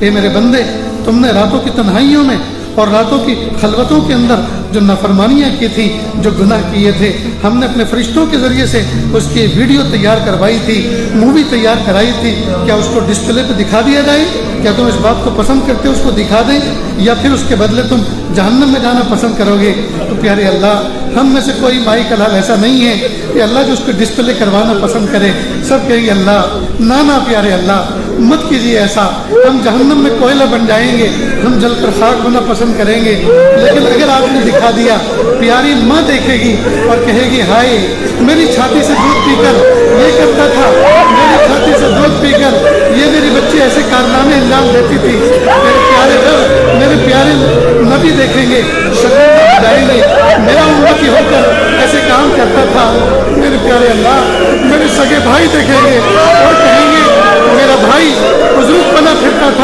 اے میرے بندے، تم نے راتوں کی تنہائیوں میں اور راتوں کی خلوتوں کے اندر جو نافرمانیاں کی تھی، جو گناہ کیے تھے، ہم نے اپنے فرشتوں کے ذریعے سے اس کی ویڈیو تیار کروائی تھی، مووی تیار کرائی تھی، کیا اس کو ڈسپلے پہ دکھا دیا جائے؟ کیا تم اس بات کو پسند کرتے ہو اس کو دکھا دیں، یا پھر اس کے بدلے تم جہنم میں جانا پسند کرو گے؟ تو پیارے اللہ، ہم میں سے کوئی مائی کا لال ایسا نہیں ہے کہ اللہ جو اس کو ڈسپلے کروانا پسند کرے، سب کہے گے اللہ نانا پیارے اللہ مت کیجیے ایسا، ہم جہنم میں کوئلہ بن جائیں گے، ہم جل کر خاک ہونا پسند کریں گے۔ لیکن اگر آپ نے دکھا دیا، پیاری ماں دیکھے گی اور کہے گی ہائے میری چھاتی سے دودھ پی کر یہ کرتا تھا، میری چھاتی سے دودھ پی کر یہ میری بچی ایسے کارنامے انجام دیتی تھی، میرے پیارے رب، میرے پیارے نبی دیکھیں گے، شرمندہ ہو جائیں گے، میرا امتی ہو کر ایسے کام کرتا تھا۔ میرے پیارے اللہ، میرے سگے بھائی دیکھیں گے اور کہیں گے میرا بھائی بزرگ بنا پھرتا تھا،